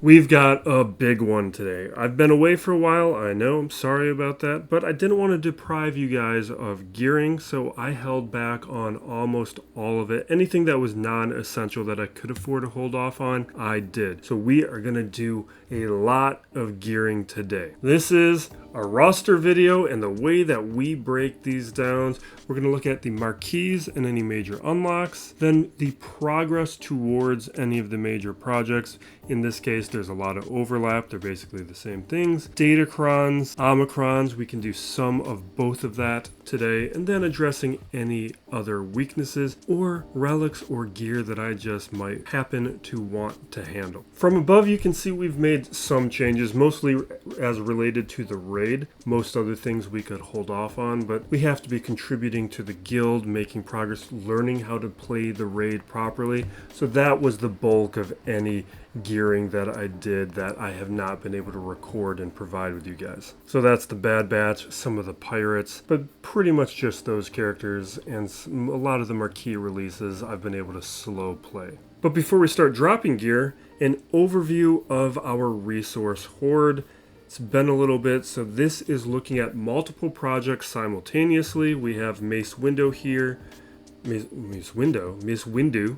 We've got a big one today. I've been away for a while, I know, I'm sorry about that, but I didn't want to deprive you guys of gearing, so I held back on almost all of it. Anything that was non-essential that I could afford to hold off on, I did. So we are going to do a lot of gearing today. This is a roster video, and the way that we break these down, we're going to look at the Marquees and any major unlocks, then the progress towards any of the major projects. In this case, there's a lot of overlap. They're basically the same things. Datacrons, Omicrons, we can do some of both of that today, and then addressing any other weaknesses or relics or gear that I just might happen to want to handle. From above, you can see we've made some changes, mostly as related to the raid. Most other things we could hold off on, but we have to be contributing to the guild, making progress, learning how to play the raid properly. So that was the bulk of any gearing that I did that I have not been able to record and provide with you guys. So that's the Bad Batch, some of the pirates, but pretty much just those characters, and a lot of the Marquee releases I've been able to slow play. But before we start dropping gear, an overview of our resource hoard. It's been a little bit, so this is looking at multiple projects simultaneously. We have Mace Windu here, Mace Windu.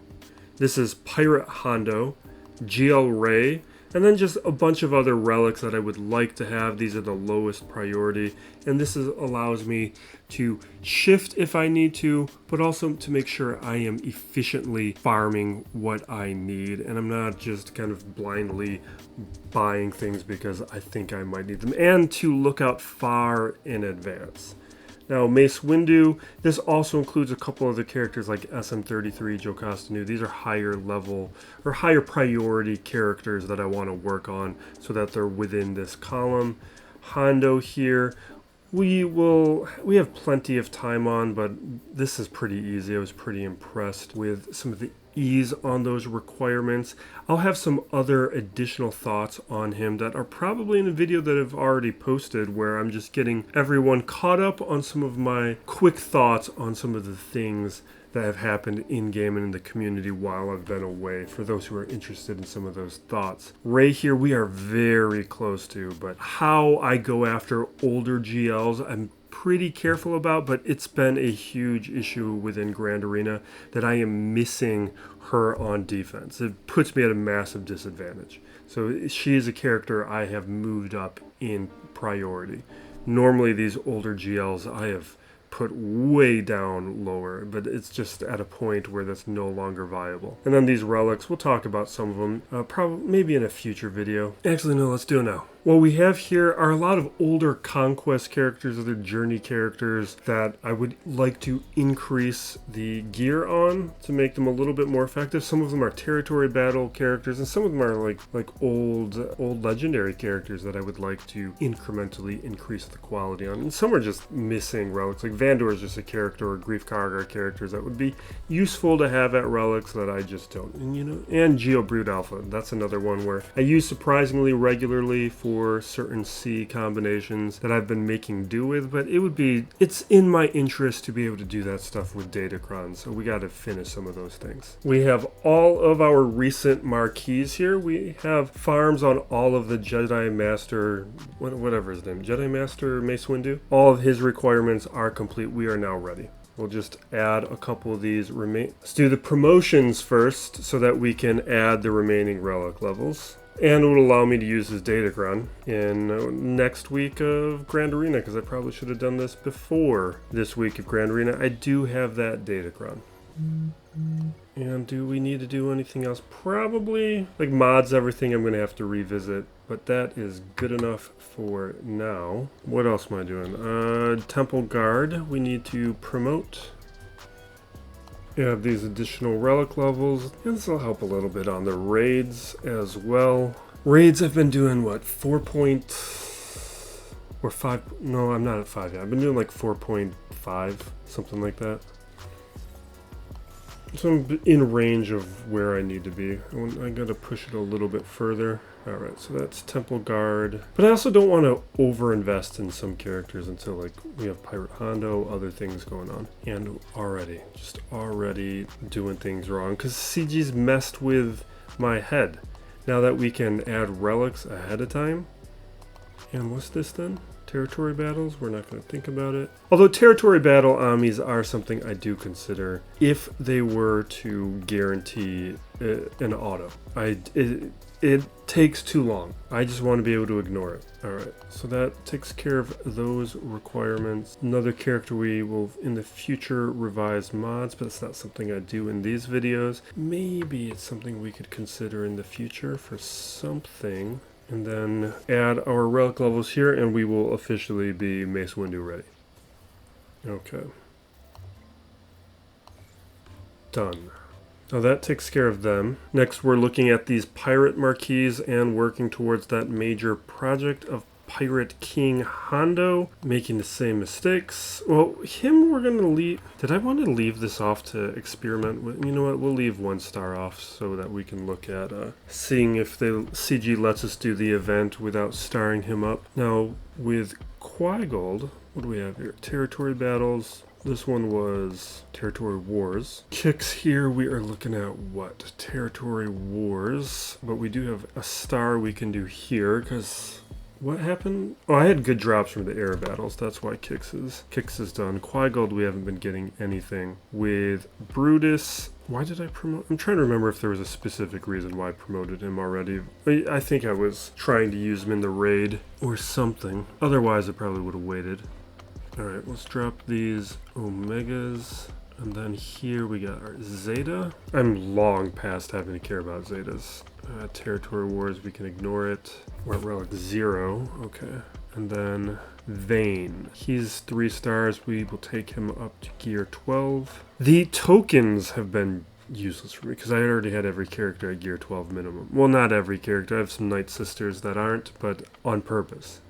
This is Pirate Hondo, GL Ray, and then just a bunch of other relics that I would like to have. These are the lowest priority, and this allows me to shift if I need to, but also to make sure I am efficiently farming what I need, and I'm not just kind of blindly buying things because I think I might need them, and to look out far in advance. Now, Mace Windu, this also includes a couple other characters like SM33, Joe Costanu. These are higher level or higher priority characters that I want to work on so that they're within this column. Hondo here, we have plenty of time on, but this is pretty easy. I was pretty impressed with some of the ease on those requirements. I'll have some other additional thoughts on him that are probably in a video that I've already posted, where I'm just getting everyone caught up on some of my quick thoughts on some of the things that have happened in-game and in the community while I've been away, for those who are interested in some of those thoughts. Ray here, we are very close to, but how I go after older GLs, I'm pretty careful about, but it's been a huge issue within Grand Arena that I am missing her on defense. It puts me at a massive disadvantage. So she is a character I have moved up in priority. Normally these older GLs I have put way down lower, but it's just at a point where that's no longer viable. And then these relics, we'll talk about some of them, probably maybe in a future video. Actually, no, let's do it now. What we have here are a lot of older conquest characters, other journey characters that I would like to increase the gear on to make them a little bit more effective. Some of them are territory battle characters, and some of them are like old legendary characters that I would like to incrementally increase the quality on. And some are just missing relics. Like Vandor is just a character, or Grief Karga characters that would be useful to have at relics that I just don't. And Geo Brood Alpha, that's another one where I use surprisingly regularly for certain C combinations that I've been making do with, but it's in my interest to be able to do that stuff with Datacrons, so we got to finish some of those things. We have all of our recent Marquees here. We have farms on all of the Jedi Master, whatever his name, Jedi Master Mace Windu. All of his requirements are complete. We are now ready. We'll just add a couple of these Let's do the promotions first so that we can add the remaining relic levels. And it would allow me to use his Datacron in next week of Grand Arena, because I probably should have done this before this week of Grand Arena. I do have that Datacron. And do we need to do anything else? Probably. Like mods, everything I'm going to have to revisit, but that is good enough for now. What else am I doing? Temple Guard, we need to promote. You have these additional relic levels, and this will help a little bit on the raids as well. Raids, I've been doing what, 4 or 5, no, I'm not at 5 yet. I've been doing like 4.5, something like that. So I'm in range of where I need to be. I gotta push it a little bit further. Alright, so that's Temple Guard. But I also don't want to over-invest in some characters until like we have Pirate Hondo, other things going on. And already doing things wrong. Because CG's messed with my head. Now that we can add relics ahead of time. And what's this then? Territory battles? We're not going to think about it. Although territory battle Omis are something I do consider if they were to guarantee an auto. It takes too long. I just want to be able to ignore it. Alright, so that takes care of those requirements. Another character we will in the future revise mods, but it's not something I do in these videos. Maybe it's something we could consider in the future for something. And then add our relic levels here, and we will officially be Mace Windu ready. Okay. Done. Now that takes care of them. Next, we're looking at these pirate Marquees and working towards that major project of Pirate King Hondo, making the same mistakes. Well, him we're going to leave. Did I want to leave this off to experiment with? You know what, we'll leave 1 star off so that we can look at seeing if the CG lets us do the event without starring him up. Now, with Qui-Gold, what do we have here? Territory battles. This one was Territory Wars. Kicks here, we are looking at what? Territory Wars. But we do have a star we can do here, because what happened? Oh, I had good drops from the air battles. That's why Kicks is done. Qui-Gold, we haven't been getting anything. With Brutus, why did I promote? I'm trying to remember if there was a specific reason why I promoted him already. I think I was trying to use him in the raid or something. Otherwise, I probably would have waited. Alright, let's drop these Omegas. And then here we got our Zeta. I'm long past having to care about Zetas. Territory Wars, we can ignore it. We're at Relic 0. Okay. And then Vane. He's 3 stars. We will take him up to gear 12. The tokens have been useless for me because I already had every character at gear 12 minimum. Well, not every character. I have some Night Sisters that aren't, but on purpose.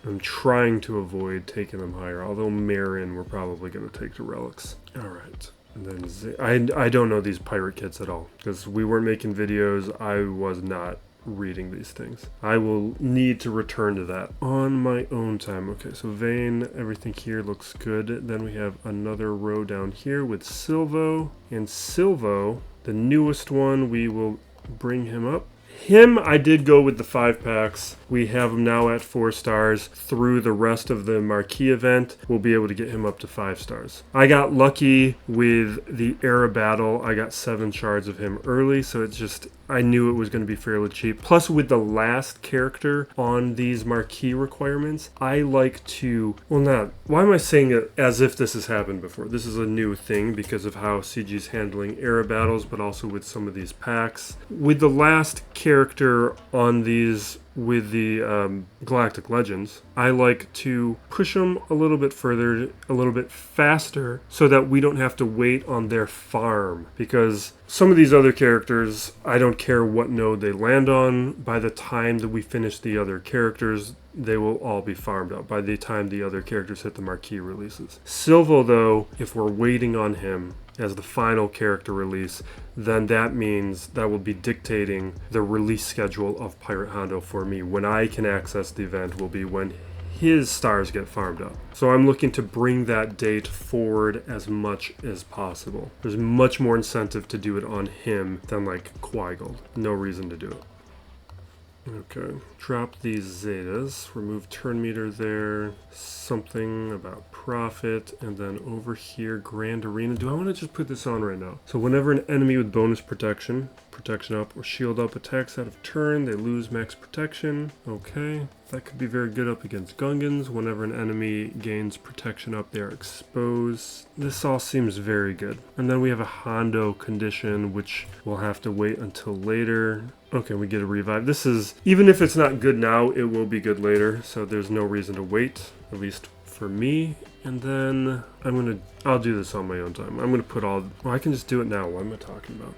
I'm trying to avoid taking them higher, although Marin we're probably going to take to relics. Alright, and then I don't know these pirate kits at all, because we weren't making videos, I was not reading these things. I will need to return to that on my own time. Okay, so Vane, everything here looks good. Then we have another row down here with Silvo, and Silvo, the newest one, we will bring him up. Him, I did go with the 5 packs. We have him now at 4 stars. Through the rest of the Marquee event, we'll be able to get him up to 5 stars. I got lucky with the Era Battle. I got 7 shards of him early, so it's just, I knew it was going to be fairly cheap. Plus, with the last character on these Marquee requirements, I like to, well not, why am I saying it as if this has happened before? This is a new thing because of how CG's handling Era Battles, but also with some of these packs. With the last character on these with the Galactic Legends, I like to push them a little bit further, a little bit faster, so that we don't have to wait on their farm. Because some of these other characters, I don't care what node they land on, by the time that we finish the other characters, they will all be farmed out by the time the other characters hit the Marquee releases. Silvo, though, if we're waiting on him as the final character release, then that means that will be dictating the release schedule of Pirate Hondo for me. When I can access the event will be when his stars get farmed up. So I'm looking to bring that date forward as much as possible. There's much more incentive to do it on him than like Qui-Gold. No reason to do it. Okay, drop these Zetas, remove turn meter there, something about profit, and then over here, Grand Arena. Do I want to just put this on right now? So whenever an enemy with bonus protection up or shield up attacks out of turn, they lose max protection. Okay, that could be very good up against Gungans. Whenever an enemy gains protection up, they are exposed. This all seems very good. And then we have a Hondo condition, which we'll have to wait until later. Okay, we get a revive. This is, even if it's not good now, it will be good later, so there's no reason to wait, at least for me. And then I'll do this on my own time. I'm gonna put all, well, I can just do it now. What am I talking about?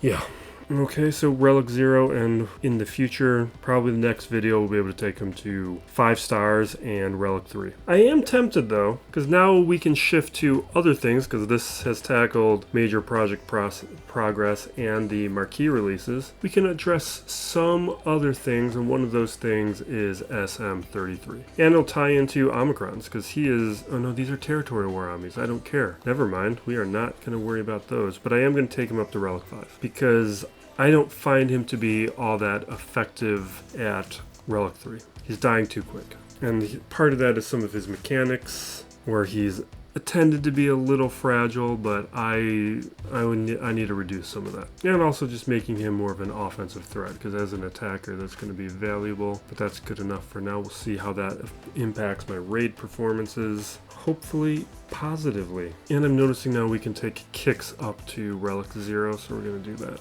Yeah. Okay, so Relic 0, and in the future, probably the next video, we'll be able to take him to 5 stars and Relic 3. I am tempted, though, because now we can shift to other things, because this has tackled major project progress and the Marquee releases. We can address some other things, and one of those things is SM33. And it'll tie into Omicrons, because he is, oh no, these are Territory War Omis. I don't care. Never mind, we are not going to worry about those, but I am going to take him up to Relic 5, because I don't find him to be all that effective at Relic 3. He's dying too quick. And part of that is some of his mechanics, where he's tended to be a little fragile, but I need to reduce some of that. And also just making him more of an offensive threat, because as an attacker that's going to be valuable, but that's good enough for now. We'll see how that impacts my raid performances, hopefully positively. And I'm noticing now we can take kicks up to Relic 0, so we're going to do that.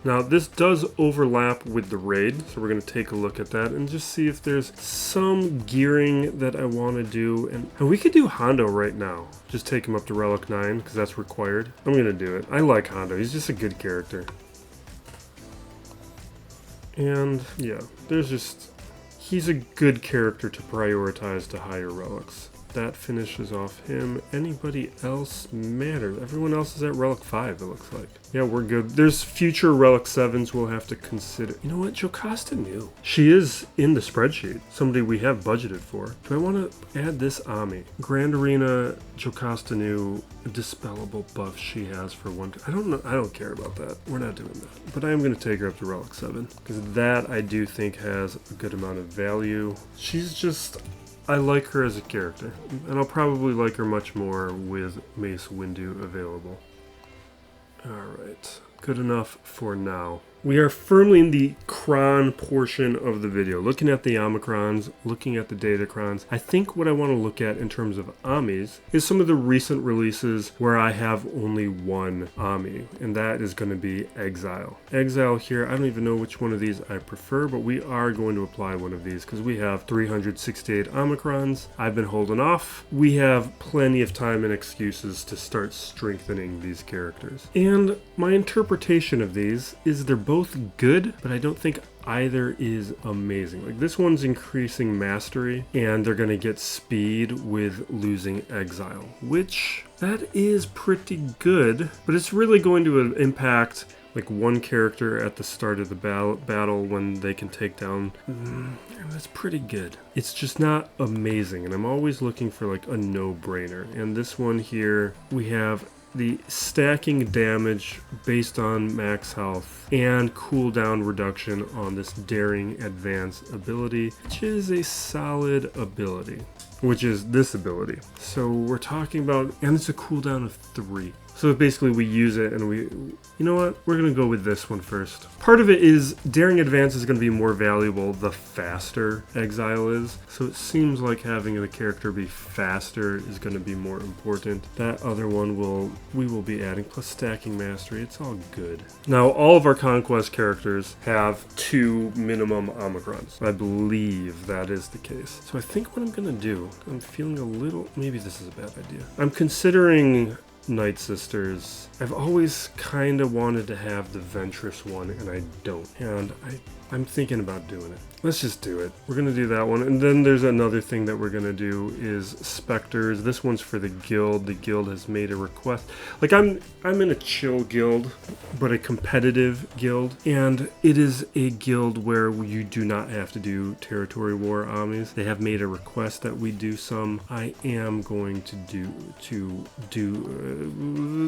Now this does overlap with the raid, so we're going to take a look at that and just see if there's some gearing that I want to do. And we could do Hondo right now. Just take him up to Relic 9 because that's required. I'm going to do it. I like Hondo. He's just a good character. And yeah, he's a good character to prioritize to higher relics. That finishes off him. Anybody else matters? Everyone else is at Relic 5, it looks like. Yeah, we're good. There's future Relic 7s we'll have to consider. You know what? Jocasta knew. She is in the spreadsheet. Somebody we have budgeted for. Do I want to add this Omi? Grand Arena, Jocasta knew, a dispellable buff she has for 1. I don't know. I don't care about that. We're not doing that. But I am going to take her up to Relic 7. Because that, I do think, has a good amount of value. She's just... I like her as a character, and I'll probably like her much more with Mace Windu available. Alright, good enough for now. We are firmly in the Cron portion of the video, looking at the Omicrons, looking at the Datacrons. I think what I want to look at in terms of Omis is some of the recent releases where I have only one Omi, and that is going to be Exile. Exile here, I don't even know which one of these I prefer, but we are going to apply one of these because we have 368 Omicrons. I've been holding off. We have plenty of time and excuses to start strengthening these characters. And my interpretation of these is they're both good, but I don't think either is amazing. Like this one's increasing mastery, and they're going to get speed with losing Exile, which that is pretty good, but it's really going to impact like one character at the start of the battle when they can take down. That's pretty good. It's just not amazing, and I'm always looking for like a no-brainer. And this one here, we have the stacking damage based on max health and cooldown reduction on this Daring Advance ability, which is a solid ability, which is this ability. So we're talking about, and it's a cooldown of 3. So basically we use it and you know what? We're going to go with this one first. Part of it is Daring Advance is going to be more valuable the faster Exile is. So it seems like having the character be faster is going to be more important. That other one we will be adding, plus stacking mastery. It's all good. Now all of our Conquest characters have 2 minimum Omicrons. I believe that is the case. So I think what I'm going to do, I'm feeling a little, maybe this is a bad idea. I'm considering Night Sisters. I've always kind of wanted to have the Ventress one, and I don't. And I'm thinking about doing it. Let's just do it. We're going to do that one. And then there's another thing that we're going to do is Spectres. This one's for the guild. The guild has made a request. Like I'm in a chill guild, but a competitive guild. And it is a guild where you do not have to do territory war Omis. They have made a request that we do some. I am going to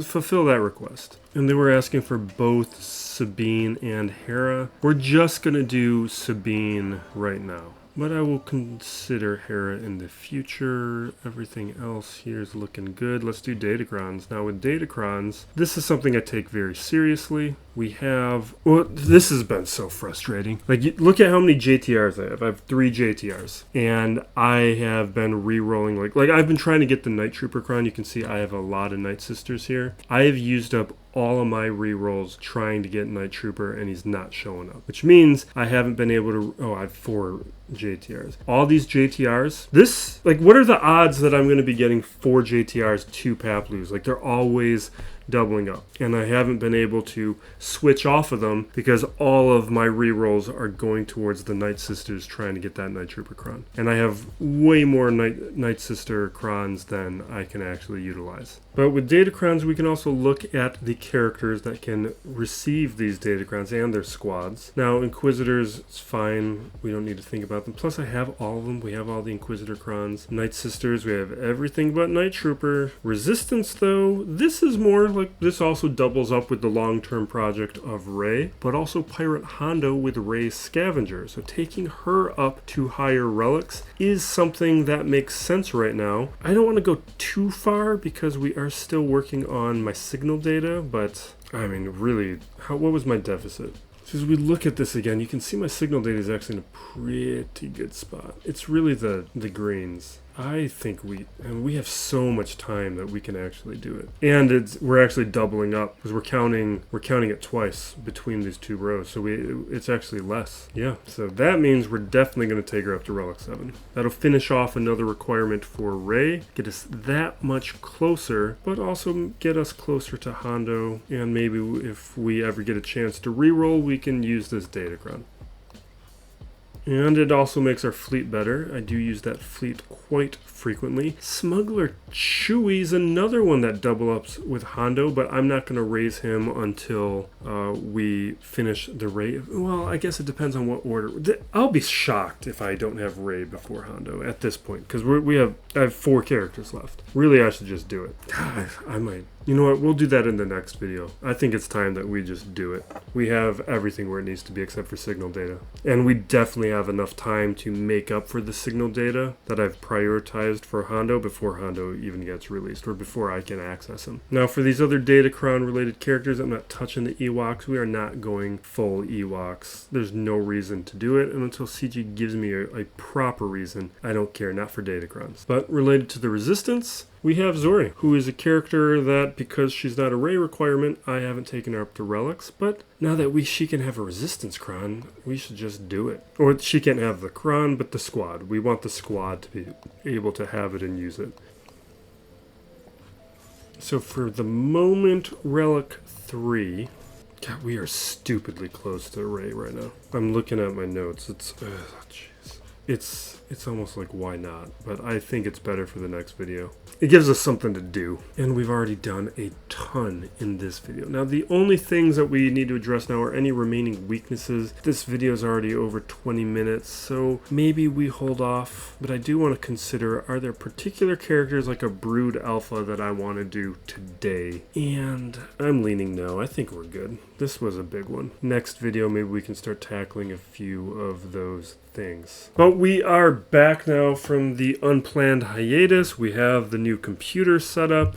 fulfill that request. And they were asking for both Sabine and Hera. We're just going to do Sabine right now, but I will consider Hera in the future. Everything else here is looking good. Let's do Datacrons. Now with Datacrons, this is something I take very seriously. We have, well, this has been so frustrating. Like, look at how many JTRs I have. I have 3 JTRs, and I have been re-rolling, like I've been trying to get the Night Trooper Cron. You can see I have a lot of Night Sisters here. I have used up all of my re-rolls trying to get Night Trooper, and he's not showing up, which means I haven't been able to, I have 4 JTRs. All these JTRs, this, like, what are the odds that I'm going to be getting 4 JTRs, 2 Paplus? Like, they're always doubling up, and I haven't been able to switch off of them because all of my re-rolls are going towards the Night Sisters trying to get that Night Trooper Cron, and I have way more Night Sister Crons than I can actually utilize. But with Datacrons, we can also look at the characters that can receive these Datacrons and their squads. Now Inquisitors, it's fine, we don't need to think about them, plus I have all of them. We have all the Inquisitor Crons. Night Sisters, we have everything but Night Trooper. Resistance though, this is more like this also doubles up with the long-term project of Rey, but also Pirate Hondo with Rey's scavenger. So taking her up to higher relics is something that makes sense right now. I don't want to go too far because we are still working on my signal data, but I mean, really, what was my deficit? So as we look at this again, you can see my signal data is actually in a pretty good spot. It's really the greens. I think we have so much time that we can actually do it. And we're actually doubling up because we're counting it twice between these two rows. So it's actually less. Yeah, so that means we're definitely going to take her up to Relic 7. That'll finish off another requirement for Rey, get us that much closer, but also get us closer to Hondo. And maybe if we ever get a chance to reroll, we can use this Datacron. And it also makes our fleet better. I do use that fleet quite frequently. Smuggler Chewie's another one that double ups with Hondo, but I'm not going to raise him until we finish the Rey. Well, I guess it depends on what order. I'll be shocked if I don't have Rey before Hondo at this point, because I have 4 characters left. Really, I should just do it. God, I might. You know what, we'll do that in the next video. I think it's time that we just do it. We have everything where it needs to be except for signal data. And we definitely have enough time to make up for the signal data that I've prioritized for Hondo before Hondo even gets released, or before I can access him. Now for these other Datacron related characters, I'm not touching the Ewoks. We are not going full Ewoks. There's no reason to do it, and until CG gives me a proper reason, I don't care, not for Datacrons. But related to the Resistance, we have Zori, who is a character that, because she's not a Rey requirement, I haven't taken her up to Relics, but now that she can have a Resistance Cron, we should just do it. Or she can't have the Cron, but the squad. We want the squad to be able to have it and use it. So for the moment, Relic 3... God, we are stupidly close to Rey right now. I'm looking at my notes. It's almost like, why not? But I think it's better for the next video. It gives us something to do. And we've already done a ton in this video. Now, the only things that we need to address now are any remaining weaknesses. This video is already over 20 minutes, so maybe we hold off. But I do want to consider, are there particular characters like a Brood Alpha that I want to do today? And I'm leaning no. I think we're good. This was a big one. Next video, maybe we can start tackling a few of those things. But we are back now from the unplanned hiatus. We have the new computer set up.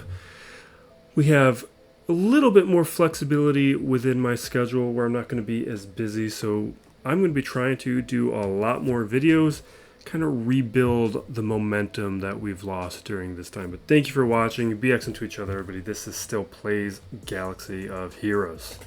We have a little bit more flexibility within my schedule where I'm not going to be as busy, so I'm going to be trying to do a lot more videos, kind of rebuild the momentum that we've lost during this time. But thank you for watching. Be excellent to each other, everybody. This is still Plays Galaxy of Heroes.